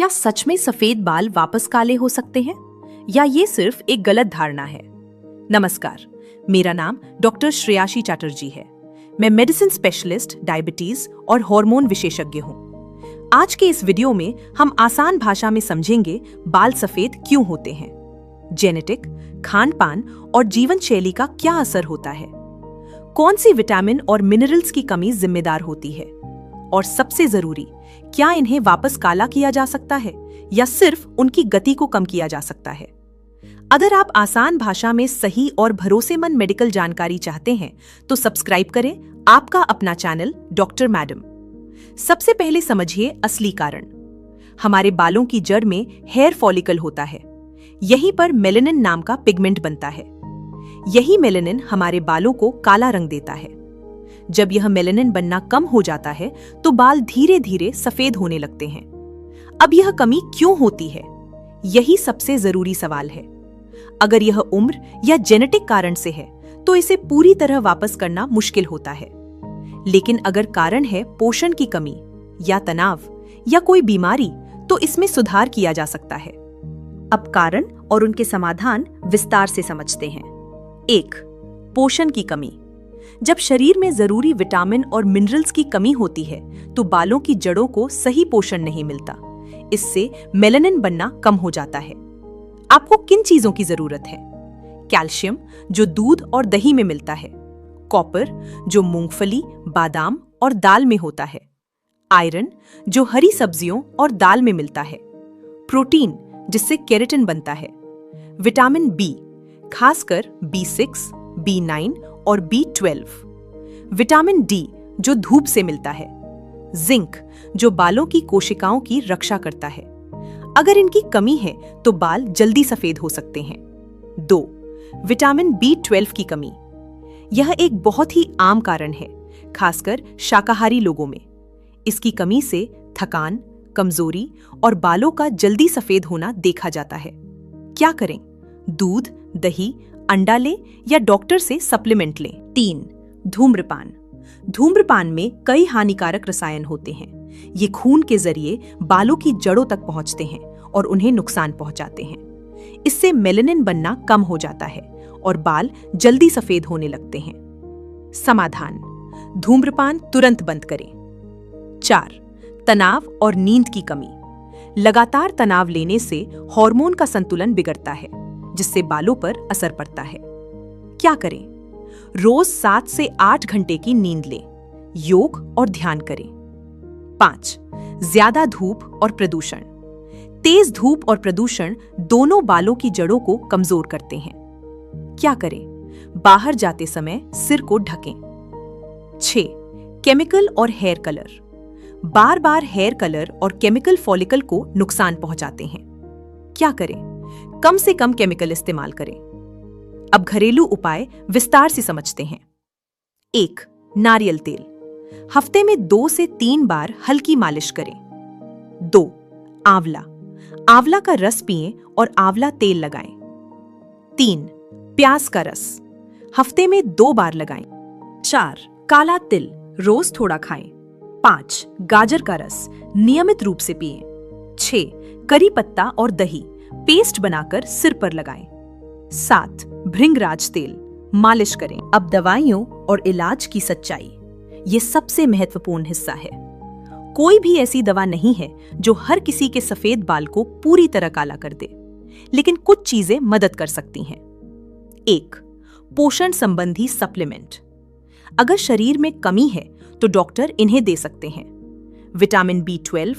क्या सच में सफेद बाल वापस काले हो सकते हैं या ये सिर्फ एक गलत धारणा है? नमस्कार, मेरा नाम डॉक्टर श्रेयाशी चैटर्जी है। मैं मेडिसिन स्पेशलिस्ट, डायबिटीज और हार्मोन विशेषज्ञ हूँ। आज के इस वीडियो में हम आसान भाषा में समझेंगे बाल सफेद क्यों होते हैं, जेनेटिक, खान-पान और जीवन शैली का क्या असर होता है, कौन सी विटामिन और मिनरल्स की कमी जिम्मेदार होती है, और सबसे जरूरी, क्या इन्हें वापस काला किया जा सकता है या सिर्फ उनकी गति को कम किया जा सकता है। अगर आप आसान भाषा में सही और भरोसेमंद मेडिकल जानकारी चाहते हैं तो सब्सक्राइब करें आपका अपना चैनल डॉक्टर मैडम। सबसे पहले समझिए असली कारण। हमारे बालों की जड़ में हेयर फॉलिकल होता है। यहीं पर मेलेनिन नाम का पिगमेंट बनता है। यही मेलेनिन हमारे बालों को काला रंग देता है। जब यह मेलेनिन बनना कम हो जाता है तो बाल धीरे धीरे सफेद होने लगते हैं। अब यह कमी क्यों होती है, यही सबसे जरूरी सवाल है। अगर यह उम्र या जेनेटिक कारण से है तो इसे पूरी तरह वापस करना मुश्किल होता है। लेकिन अगर कारण है पोषण की कमी या तनाव या कोई बीमारी तो इसमें सुधार किया जा सकता है। अब कारण और उनके समाधान विस्तार से समझते हैं। 1. पोषण की कमी। जब शरीर में जरूरी विटामिन और मिनरल्स की कमी होती है तो बालों की जड़ों को सही पोषण नहीं मिलता। इससे मेलेनिन बनना कम हो जाता है। आपको किन चीजों की जरूरत है? कैल्शियम, जो दूध और दही में मिलता है। कॉपर, जो मूंगफली, बादाम और दाल में होता है। आयरन, जो हरी सब्जियों और दाल में मिलता है। प्रोटीन, जिससे केराटिन बनता है। विटामिन बी, खासकर B6, B9 और B12। विटामिन डी, जो धूप से मिलता है। जिंक, जो बालों की कोशिकाओं की रक्षा करता है। अगर इनकी कमी है तो बाल जल्दी सफेद हो सकते हैं। 2. विटामिन B12 की कमी। यह एक बहुत ही आम कारण है, खासकर शाकाहारी लोगों में। इसकी कमी से थकान, कमजोरी और बालों का जल्दी सफेद होना देखा जाता है। क्या करें? दूध, दही, अंडा लें या डॉक्टर से सप्लीमेंट लें। 3. धूम्रपान। धूम्रपान में कई हानिकारक रसायन होते हैं। ये खून के जरिए बालों की जड़ों तक पहुंचते हैं और उन्हें नुकसान पहुंचाते हैं। इससे मेलेनिन बनना कम हो जाता है और बाल जल्दी सफेद होने लगते हैं। समाधान: धूम्रपान तुरंत बंद करें। 4. तनाव और नींद की कमी। लगातार तनाव लेने से हार्मोन का संतुलन बिगड़ता है, जिससे बालों पर असर पड़ता है। क्या करें? रोज 7 से 8 घंटे की नींद लें। योग और ध्यान करें। 5. ज्यादा धूप और प्रदूषण। तेज धूप और प्रदूषण दोनों बालों की जड़ों को कमजोर करते हैं। क्या करें? बाहर जाते समय सिर को ढकें। 6. केमिकल और हेयर कलर। बार बार हेयर कलर और केमिकल फॉलिकल को नुकसान पहुंचाते हैं। क्या करें? कम से कम केमिकल इस्तेमाल करें। अब घरेलू उपाय विस्तार से समझते हैं। 1. नारियल तेल। हफ्ते में 2 से 3 बार हल्की मालिश करें। 2. आंवला। आंवला का रस पिएं और आंवला तेल लगाएं। 3. प्याज का रस। हफ्ते में 2 बार लगाएं। 4. काला तिल। रोज थोड़ा खाएं। 5. गाजर का रस। नियमित रूप से पिएं। 6. करी पत्ता और दही पेस्ट बनाकर सिर पर लगाएं। 7. भृंगराज तेल। मालिश करें। अब दवाइयों और इलाज की सच्चाई। ये सबसे महत्वपूर्ण हिस्सा है। कोई भी ऐसी दवा नहीं है जो हर किसी के सफेद बाल को पूरी तरह काला कर दे, लेकिन कुछ चीजें मदद कर सकती हैं। 1. पोषण संबंधी सप्लीमेंट। अगर शरीर में कमी है तो डॉक्टर इन्हें दे सकते हैं। विटामिन B12,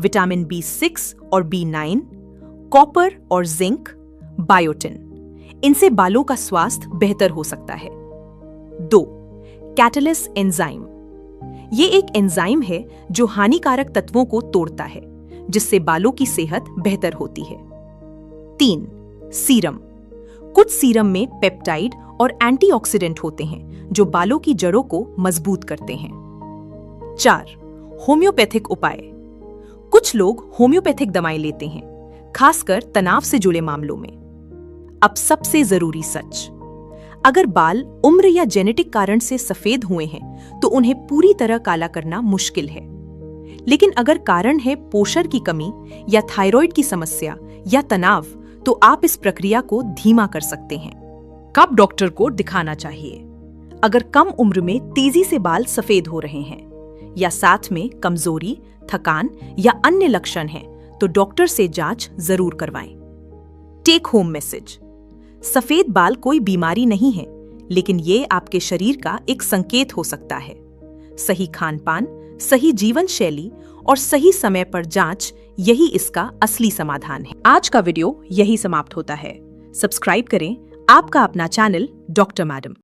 विटामिन B6 और B9, कॉपर और जिंक, बायोटिन। इनसे बालों का स्वास्थ्य बेहतर हो सकता है। 2. Catalyst enzyme. ये एक एंजाइम है जो हानिकारक तत्वों को तोड़ता है, जिससे बालों की सेहत बेहतर होती है। 3. सीरम। कुछ सीरम में पेप्टाइड और एंटीऑक्सीडेंट होते हैं जो बालों की जड़ों को मजबूत करते हैं। 4. होम्योपैथिक उपाय। कुछ लोग होम्योपैथिक दवाएं लेते हैं, खासकर तनाव से जुड़े मामलों में। अब सबसे जरूरी सच, अगर बाल उम्र या जेनेटिक कारण से सफेद हुए हैं तो उन्हें पूरी तरह काला करना मुश्किल है। लेकिन अगर कारण है पोषण की कमी या थायराइड की समस्या या तनाव, तो आप इस प्रक्रिया को धीमा कर सकते हैं। कब डॉक्टर को दिखाना चाहिए? अगर कम उम्र में तेजी से बाल सफेद हो रहे हैं या साथ में कमजोरी, थकान या अन्य लक्षण हैं, तो डॉक्टर से जांच जरूर करवाएं। टेक होम मैसेज: सफेद बाल कोई बीमारी नहीं है, लेकिन ये आपके शरीर का एक संकेत हो सकता है। सही खानपान, सही जीवन शैली और सही समय पर जांच, यही इसका असली समाधान है। आज का वीडियो यही समाप्त होता है। सब्सक्राइब करें आपका अपना चैनल डॉक्टर मैडम।